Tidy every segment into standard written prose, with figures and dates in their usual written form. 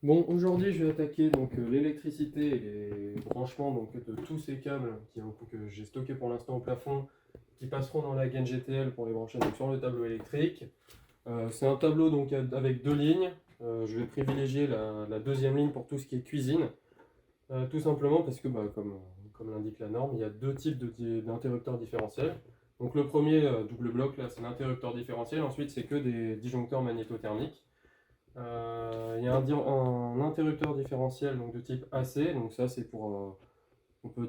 Bon, aujourd'hui, je vais attaquer donc l'électricité et les branchements donc, de tous ces câbles que j'ai stockés pour l'instant au plafond, qui passeront dans la gaine GTL pour les brancher donc, sur le tableau électrique. C'est un tableau donc avec deux lignes. Je vais privilégier la deuxième ligne pour tout ce qui est cuisine, tout simplement parce que, comme l'indique la norme, il y a deux types d'interrupteurs différentiels. Donc le premier double bloc là, c'est l'interrupteur différentiel. Ensuite, c'est que des disjoncteurs magnétothermiques. Il y a un interrupteur différentiel donc de type AC, donc ça c'est pour on peut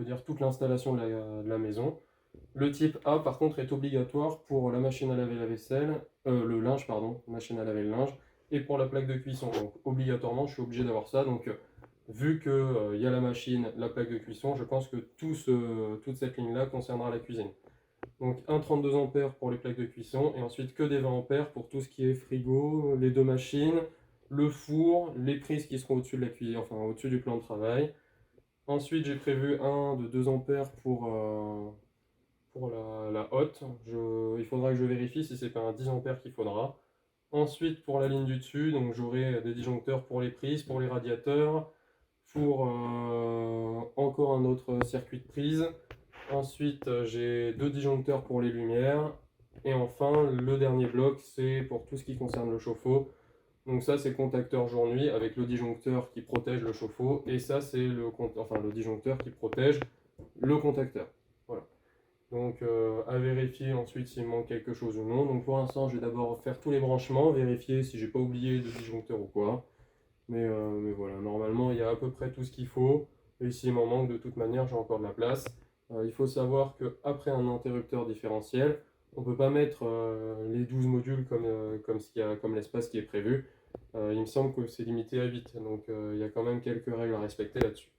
dire toute l'installation de la maison. Le type A par contre est obligatoire pour la machine à laver la vaisselle, le linge pardon, machine à laver le linge, et pour la plaque de cuisson. Donc obligatoirement je suis obligé d'avoir ça. Donc vu que y a la machine, la plaque de cuisson, je pense que toute cette ligne là concernera la cuisine. Donc un 32 ampères pour les plaques de cuisson et ensuite que des 20 ampères pour tout ce qui est frigo, les deux machines, le four, les prises qui seront au-dessus de la cuisine, enfin au-dessus du plan de travail. Ensuite j'ai prévu un de 2 ampères pour la hotte. Il faudra que je vérifie si c'est pas un 10 ampères qu'il faudra. Ensuite pour la ligne du dessus, donc j'aurai des disjoncteurs pour les prises, pour les radiateurs, pour encore un autre circuit de prise. Ensuite, j'ai deux disjoncteurs pour les lumières. Et enfin, le dernier bloc, c'est pour tout ce qui concerne le chauffe-eau. Donc ça, c'est contacteur jour-nuit avec le disjoncteur qui protège le chauffe-eau. Et ça, c'est le disjoncteur qui protège le contacteur. Voilà. Donc à vérifier ensuite s'il manque quelque chose ou non. Donc pour l'instant, je vais d'abord faire tous les branchements, vérifier si j'ai pas oublié de disjoncteur ou quoi. Mais voilà, normalement, il y a à peu près tout ce qu'il faut. Et s'il m'en manque, de toute manière, j'ai encore de la place. Il faut savoir qu'après un interrupteur différentiel, on ne peut pas mettre les 12 modules comme l'espace qui est prévu. Il me semble que c'est limité à 8, donc il y a quand même quelques règles à respecter là-dessus.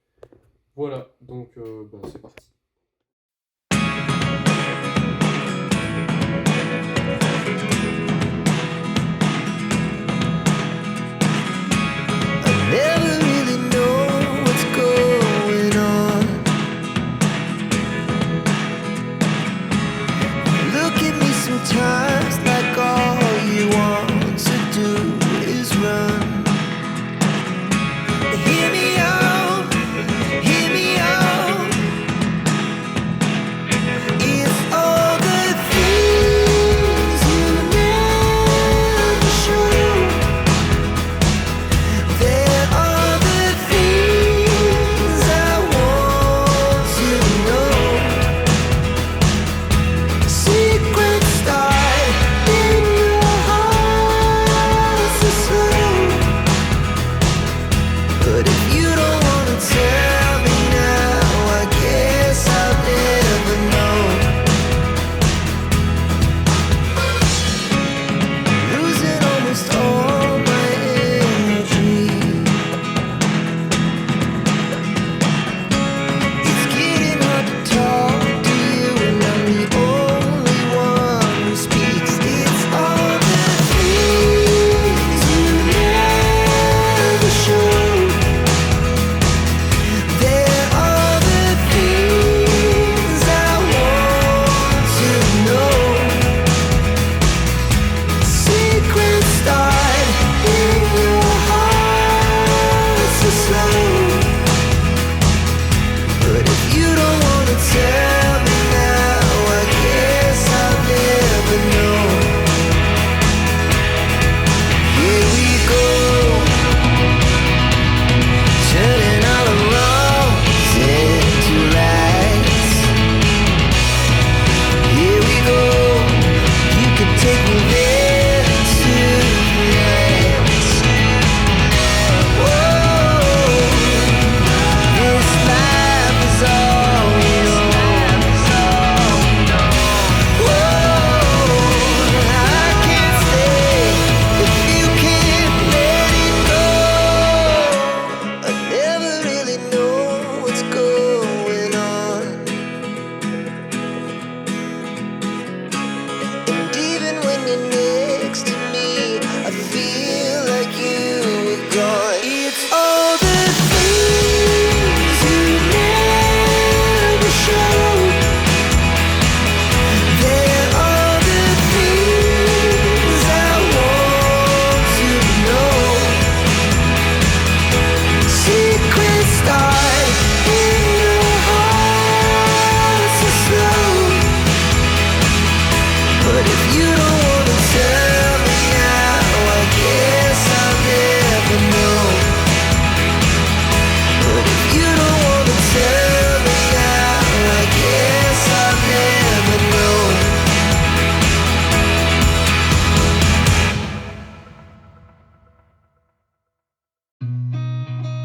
Voilà, donc c'est parti. Never really know what's going on. Look at me sometimes like all you want to do is run. Hear me out,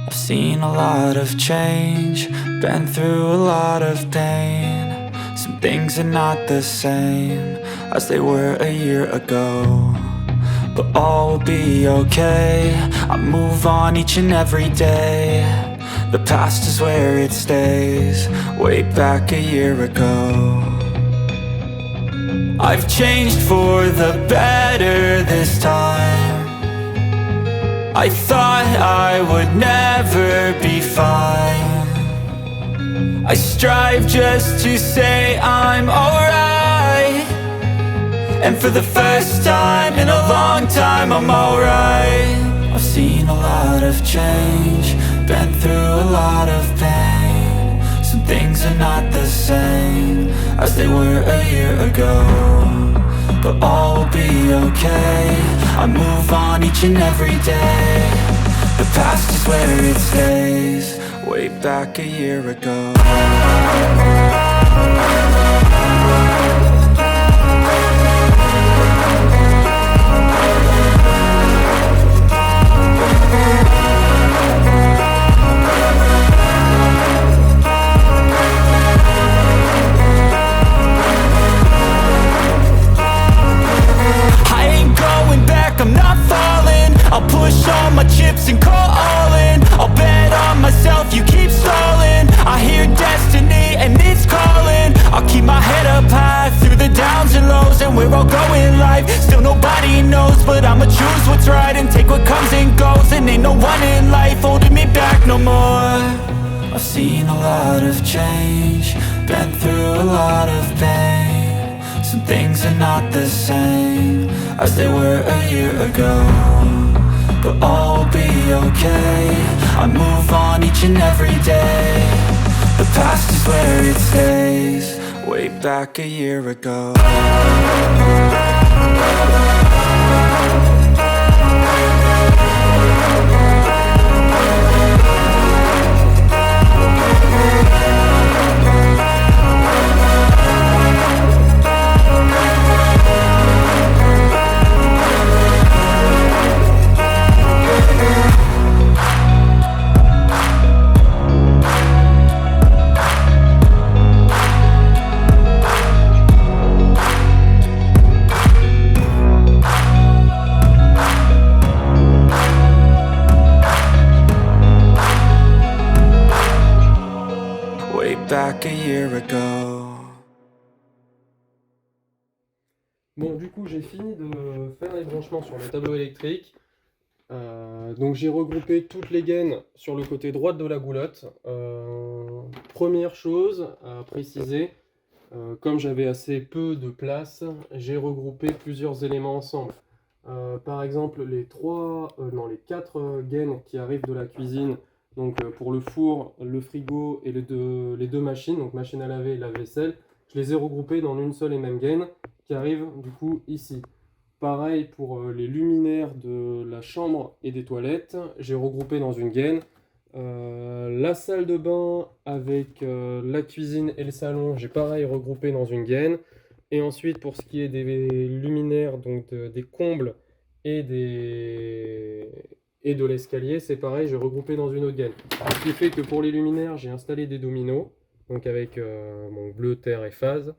I've seen a lot of change, been through a lot of pain. Some things are not the same as they were a year ago, but all will be okay. I move on each and every day. The past is where it stays, way back a year ago. I've changed for the better this time. I thought I would never be fine. I strive just to say I'm alright, and for the first time in a long time I'm alright. I've seen a lot of change, been through a lot of pain. Some things are not the same as they were a year ago, but all will be okay. I move on each and every day. The past is where it stays, way back a year ago. I'm not falling, I'll push all my chips and call all in. I'll bet on myself, you keep stalling. I hear destiny and it's calling. I'll keep my head up high through the downs and lows, and where I'll go in life, still nobody knows. But I'ma choose what's right and take what comes and goes, and ain't no one in life holding me back no more. I've seen a lot of change, been through a lot of pain. Some things are not the same as they were a year ago, but all will be okay. I move on each and every day. The past is where it stays, way back a year ago. Back a year ago. Bon, du coup, j'ai fini de faire les branchements sur le tableau électrique. Donc, j'ai regroupé toutes les gaines sur le côté droit de la goulotte. Première chose à préciser, comme j'avais assez peu de place, j'ai regroupé plusieurs éléments ensemble. Par exemple, les 4 gaines qui arrivent de la cuisine. Donc pour le four, le frigo et les deux machines, donc machine à laver et lave-vaisselle, je les ai regroupées dans une seule et même gaine qui arrive du coup ici. Pareil pour les luminaires de la chambre et des toilettes, j'ai regroupé dans une gaine. La salle de bain avec la cuisine et le salon, j'ai pareil regroupé dans une gaine. Et ensuite pour ce qui est des luminaires, donc des combles et de l'escalier, c'est pareil, j'ai regroupé dans une autre gaine. Ce qui fait que pour les luminaires, j'ai installé des dominos, donc avec mon bleu, terre et phase,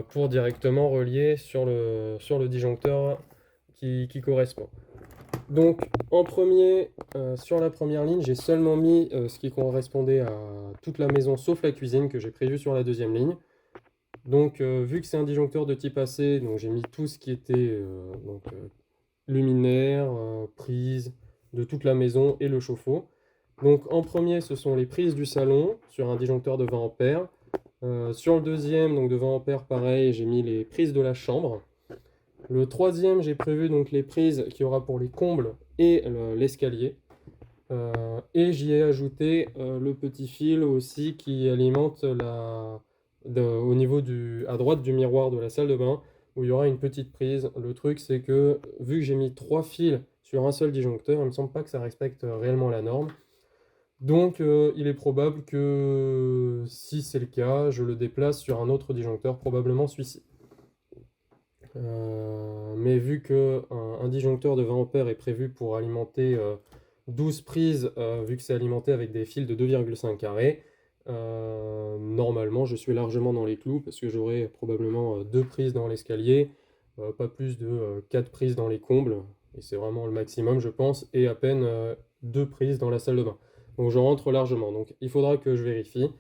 pour directement relier sur le disjoncteur qui correspond. Donc en premier, sur la première ligne, j'ai seulement mis ce qui correspondait à toute la maison sauf la cuisine que j'ai prévu sur la deuxième ligne. Donc vu que c'est un disjoncteur de type AC, donc j'ai mis tout ce qui était luminaire, prise de toute la maison et le chauffe-eau. Donc en premier, ce sont les prises du salon sur un disjoncteur de 20 ampères. Sur le deuxième, donc de 20 ampères, pareil, j'ai mis les prises de la chambre. Le troisième, j'ai prévu donc les prises qu'il y aura pour les combles et l'escalier. Et j'y ai ajouté le petit fil aussi qui alimente au niveau à droite du miroir de la salle de bain, où il y aura une petite prise. Le truc, c'est que vu que j'ai mis 3 fils sur un seul disjoncteur, il ne me semble pas que ça respecte réellement la norme. Donc il est probable que si c'est le cas, je le déplace sur un autre disjoncteur, probablement celui-ci. Mais vu qu'un disjoncteur de 20 ampères est prévu pour alimenter 12 prises, vu que c'est alimenté avec des fils de 2,5 carrés. Normalement, je suis largement dans les clous parce que j'aurai probablement 2 prises dans l'escalier, pas plus de 4 prises dans les combles, et c'est vraiment le maximum, je pense, et à peine 2 prises dans la salle de bain. Donc je rentre largement, donc il faudra que je vérifie.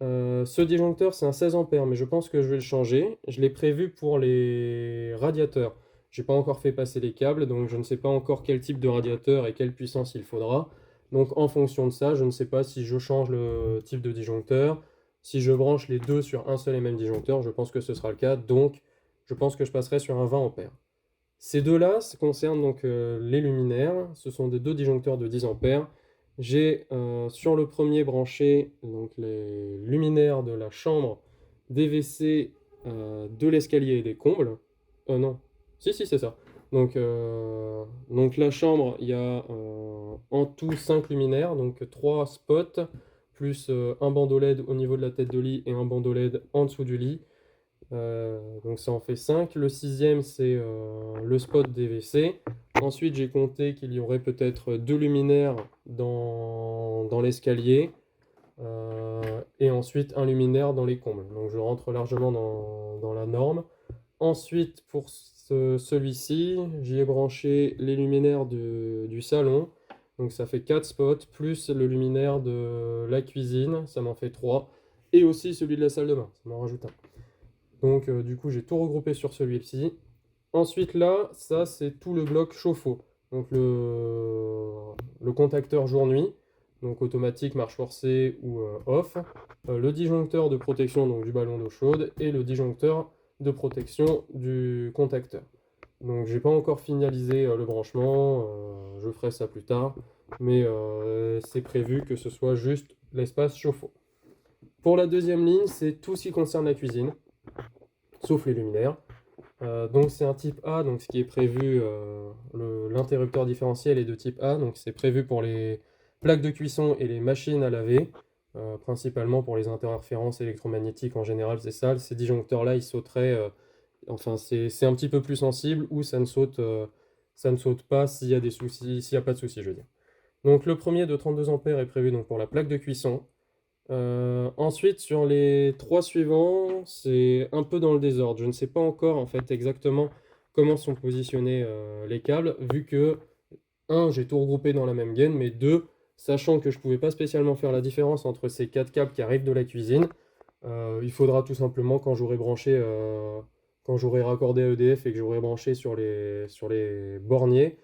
Ce disjoncteur, c'est un 16 ampères, mais je pense que je vais le changer. Je l'ai prévu pour les radiateurs. J'ai pas encore fait passer les câbles, donc je ne sais pas encore quel type de radiateur et quelle puissance il faudra. Donc en fonction de ça, je ne sais pas si je change le type de disjoncteur, si je branche les deux sur un seul et même disjoncteur, je pense que ce sera le cas, donc je pense que je passerai sur un 20 ampères. Ces deux-là concernent donc les luminaires, ce sont des deux disjoncteurs de 10 ampères. J'ai sur le premier branché donc, les luminaires de la chambre, des WC, de l'escalier et des combles. Non, si, c'est ça. Donc la chambre, il y a en tout 5 luminaires, donc 3 spots, plus un bandeau LED au niveau de la tête de lit et un bandeau LED en dessous du lit. Donc ça en fait 5. Le sixième, c'est le spot des WC. Ensuite, j'ai compté qu'il y aurait peut-être 2 luminaires dans l'escalier. Et ensuite, un luminaire dans les combles. Donc je rentre largement dans la norme. Ensuite, pour celui-ci, j'y ai branché les luminaires du salon. Donc ça fait 4 spots, plus le luminaire de la cuisine, ça m'en fait 3. Et aussi celui de la salle de bain, ça m'en rajoute un. Donc du coup, j'ai tout regroupé sur celui-ci. Ensuite là, ça c'est tout le bloc chauffe-eau. Donc le contacteur jour-nuit, donc automatique, marche forcée ou off. Le disjoncteur de protection donc, du ballon d'eau chaude et le disjoncteur de protection du contacteur. Donc j'ai pas encore finalisé le branchement, je ferai ça plus tard, mais c'est prévu que ce soit juste l'espace chauffe-eau. Pour la deuxième ligne, c'est tout ce qui concerne la cuisine, sauf les luminaires. Donc c'est un type A, donc ce qui est prévu, l'interrupteur différentiel est de type A, donc c'est prévu pour les plaques de cuisson et les machines à laver, principalement pour les interférences électromagnétiques en général, c'est ça. Ces disjoncteurs-là, ils sauteraient, enfin c'est un petit peu plus sensible, ou ça ne saute pas s'il y a des soucis, s'il n'y a pas de soucis, je veux dire. Donc le premier de 32 ampères est prévu donc, pour la plaque de cuisson. Ensuite, sur les 3 suivants, c'est un peu dans le désordre. Je ne sais pas encore en fait exactement comment sont positionnés les câbles, vu que 1, j'ai tout regroupé dans la même gaine, mais 2, sachant que je ne pouvais pas spécialement faire la différence entre ces 4 câbles qui arrivent de la cuisine, il faudra tout simplement quand j'aurai branché, quand j'aurai raccordé à EDF et que j'aurai branché sur les borniers.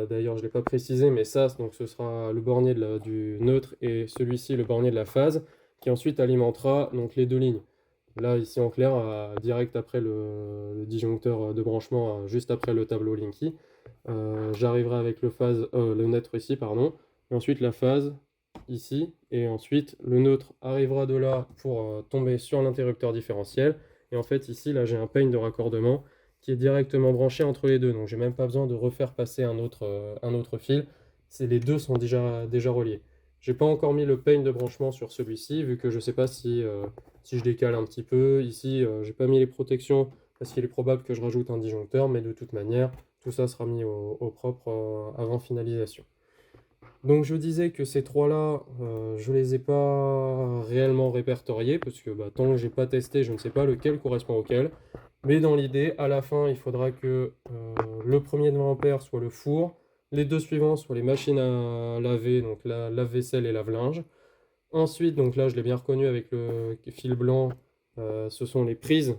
D'ailleurs, je ne l'ai pas précisé, mais ça, donc, ce sera le bornier du neutre et celui-ci, le bornier de la phase, qui ensuite alimentera donc, les deux lignes. Là, ici en clair, direct après le disjoncteur de branchement, juste après le tableau Linky, j'arriverai avec le neutre ici, pardon, et ensuite la phase ici, et ensuite le neutre arrivera de là pour tomber sur l'interrupteur différentiel. Et en fait, ici, là, j'ai un peigne de raccordement qui est directement branché entre les deux. Donc, j'ai même pas besoin de refaire passer un autre fil. Les deux sont déjà reliés. J'ai pas encore mis le peigne de branchement sur celui-ci, vu que je sais pas si je décale un petit peu. Ici, j'ai pas mis les protections parce qu'il est probable que je rajoute un disjoncteur, mais de toute manière, tout ça sera mis au propre avant finalisation. Donc je disais que ces trois-là, je les ai pas réellement répertoriés, parce que tant que j'ai pas testé, je ne sais pas lequel correspond auquel. Mais dans l'idée, à la fin, il faudra que le premier de 20 ampères soit le four, les deux suivants soient les machines à laver, donc la lave-vaisselle et lave-linge. Ensuite, donc là je l'ai bien reconnu avec le fil blanc, ce sont les prises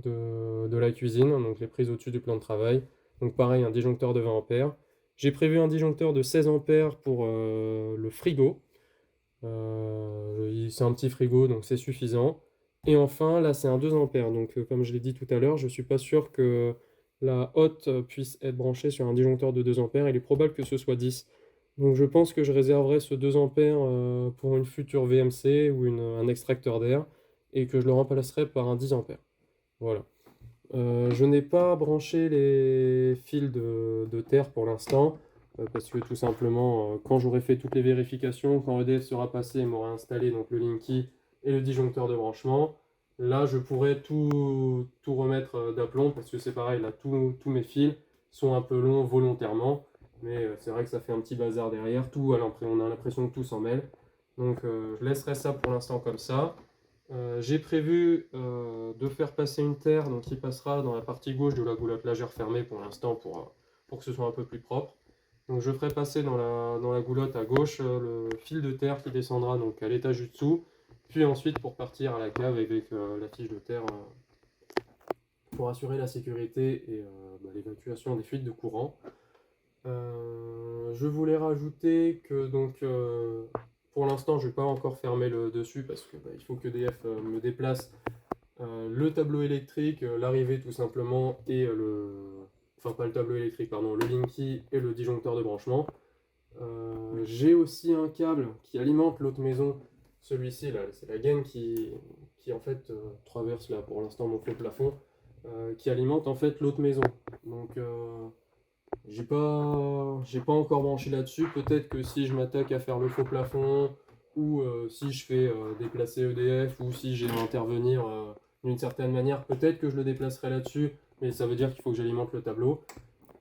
de la cuisine, donc les prises au-dessus du plan de travail. Donc pareil, un disjoncteur de 20 ampères. J'ai prévu un disjoncteur de 16 ampères pour le frigo. C'est un petit frigo, donc c'est suffisant. Et enfin, là, c'est un 2 ampères. Donc, comme je l'ai dit tout à l'heure, je ne suis pas sûr que la hotte puisse être branchée sur un disjoncteur de 2 ampères. Il est probable que ce soit 10. Donc, je pense que je réserverai ce 2 ampères pour une future VMC ou un extracteur d'air et que je le remplacerai par un 10 ampères. Voilà. Je n'ai pas branché les fils de terre pour l'instant, parce que tout simplement, quand j'aurai fait toutes les vérifications, quand EDF sera passé et m'aura installé donc, le Linky et le disjoncteur de branchement, là je pourrai tout remettre d'aplomb, parce que c'est pareil, là tous mes fils sont un peu longs volontairement, mais c'est vrai que ça fait un petit bazar derrière, on a l'impression que tout s'en mêle. Donc je laisserai ça pour l'instant comme ça. J'ai prévu de faire passer une terre donc qui passera dans la partie gauche de la goulotte lagère fermée pour l'instant pour que ce soit un peu plus propre. Donc je ferai passer dans la goulotte à gauche le fil de terre qui descendra donc à l'étage du dessous, puis ensuite pour partir à la cave avec la tige de terre pour assurer la sécurité et l'évacuation des fuites de courant. Je voulais rajouter que donc pour l'instant je ne vais pas encore fermer le dessus parce que il faut que EDF me déplace le tableau électrique, l'arrivée tout simplement et enfin pas le tableau électrique pardon, le Linky et le disjoncteur de branchement. J'ai aussi un câble qui alimente l'autre maison, celui-ci là, c'est la gaine qui en fait traverse là pour l'instant mon faux plafond, qui alimente en fait l'autre maison. Donc j'ai pas encore branché là-dessus. Peut-être que si je m'attaque à faire le faux plafond, ou si je fais déplacer EDF, ou si j'ai à intervenir d'une certaine manière, peut-être que je le déplacerai là-dessus, mais ça veut dire qu'il faut que j'alimente le tableau.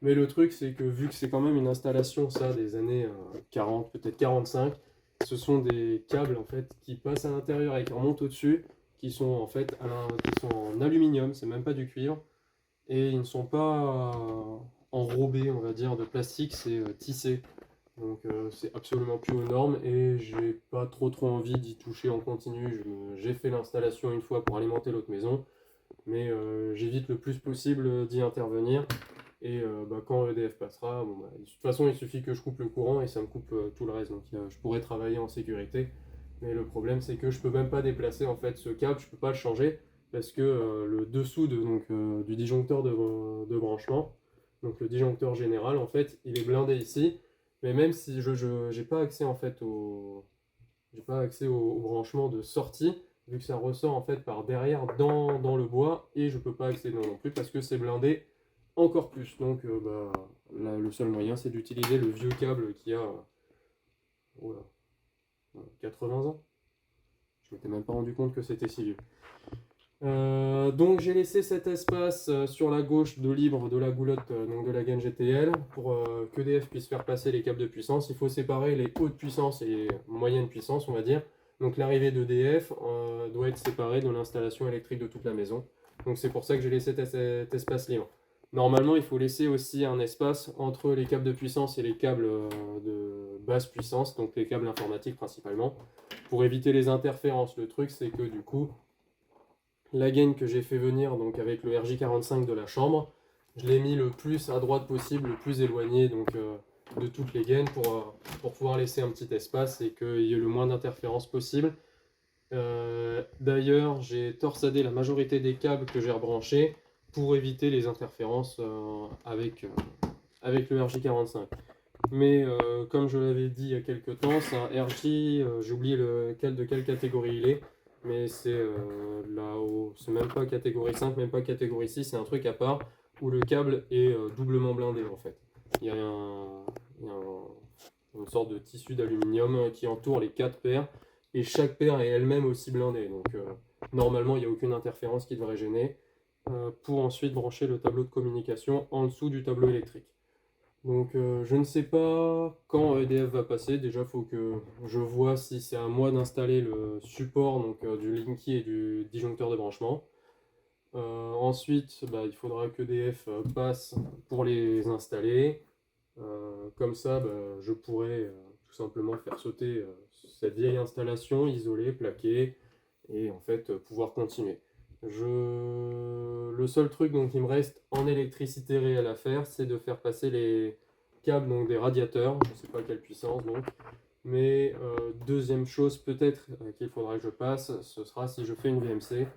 Mais le truc, c'est que vu que c'est quand même une installation, ça, des années 40, peut-être 45, ce sont des câbles en fait qui passent à l'intérieur et qui remontent au-dessus, qui sont en fait qui sont en aluminium, c'est même pas du cuivre, et ils ne sont pas enrobés, on va dire, de plastique, c'est tissé. Donc c'est absolument plus aux normes et j'ai pas trop envie d'y toucher en continu. J'ai fait l'installation une fois pour alimenter l'autre maison, mais j'évite le plus possible d'y intervenir. Et quand EDF passera, de toute façon il suffit que je coupe le courant et ça me coupe tout le reste. Donc je pourrais travailler en sécurité. Mais le problème c'est que je peux même pas déplacer en fait ce câble, je peux pas le changer parce que le dessous du disjoncteur de branchement, donc le disjoncteur général en fait, il est blindé ici. Mais même si je j'ai pas accès en fait j'ai pas accès au branchement de sortie, vu que ça ressort en fait par derrière dans le bois et je peux pas accéder non plus parce que c'est blindé encore plus. Donc là, le seul moyen c'est d'utiliser le vieux câble qui a oh là, 80 ans. Je m'étais même pas rendu compte que c'était si vieux. Donc j'ai laissé cet espace sur la gauche de libre de la goulotte donc de la gaine GTL pour qu'EDF puisse faire passer les câbles de puissance. Il faut séparer les hautes puissances et les moyennes puissances, on va dire. Donc l'arrivée d'EDF doit être séparée de l'installation électrique de toute la maison. Donc c'est pour ça que j'ai laissé cet espace libre. Normalement, il faut laisser aussi un espace entre les câbles de puissance et les câbles de basse puissance, donc les câbles informatiques principalement, pour éviter les interférences. Le truc, c'est que du coup, la gaine que j'ai fait venir donc avec le RJ45 de la chambre, je l'ai mis le plus à droite possible, le plus éloigné donc, de toutes les gaines pour pouvoir laisser un petit espace et qu'il y ait le moins d'interférences possible. D'ailleurs, j'ai torsadé la majorité des câbles que j'ai rebranchés pour éviter les interférences avec le RJ45. Mais comme je l'avais dit il y a quelques temps, c'est un RJ, j'ai oublié de quelle catégorie il est, mais c'est là-haut, c'est même pas catégorie 5, même pas catégorie 6, c'est un truc à part où le câble est doublement blindé en fait. Il y a une sorte de tissu d'aluminium qui entoure les 4 paires et chaque paire est elle-même aussi blindée. Donc normalement il n'y a aucune interférence qui devrait gêner pour ensuite brancher le tableau de communication en dessous du tableau électrique. Donc je ne sais pas quand EDF va passer. Déjà, il faut que je vois si c'est à moi d'installer le support donc, du Linky et du disjoncteur de branchement. Ensuite, il faudra que EDF passe pour les installer. Comme ça, je pourrais tout simplement faire sauter cette vieille installation, isolée, plaquée, et en fait pouvoir continuer. Le seul truc donc, qui me reste en électricité réelle à faire, c'est de faire passer les câbles donc, des radiateurs, je ne sais pas quelle puissance donc. Mais deuxième chose peut-être qu'il faudra que je passe, ce sera si je fais une VMC.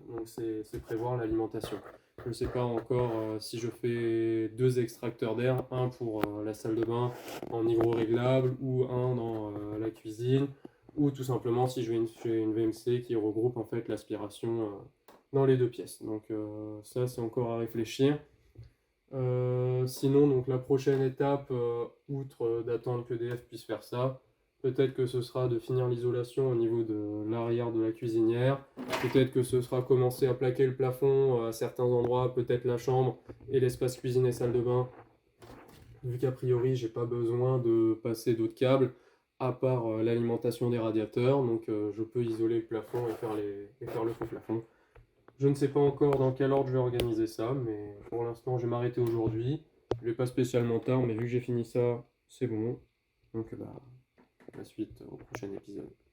Donc c'est prévoir l'alimentation. Je ne sais pas encore si je fais 2 extracteurs d'air, un pour la salle de bain en hydro réglable ou un dans la cuisine, ou tout simplement si je fais une VMC qui regroupe en fait l'aspiration dans les 2 pièces. Donc ça c'est encore à réfléchir. Sinon donc la prochaine étape, outre d'attendre que EDF puisse faire ça, peut-être que ce sera de finir l'isolation au niveau de l'arrière de la cuisinière. Peut-être que ce sera commencer à plaquer le plafond à certains endroits, peut-être la chambre et l'espace cuisine et salle de bain. vu qu'a priori j'ai pas besoin de passer d'autres câbles à part l'alimentation des radiateurs, donc je peux isoler le plafond et faire le faux plafond. Je ne sais pas encore dans quel ordre je vais organiser ça, mais pour l'instant je vais m'arrêter aujourd'hui. Je vais pas spécialement tard, mais vu que j'ai fini ça, c'est bon. Donc la suite au prochain épisode.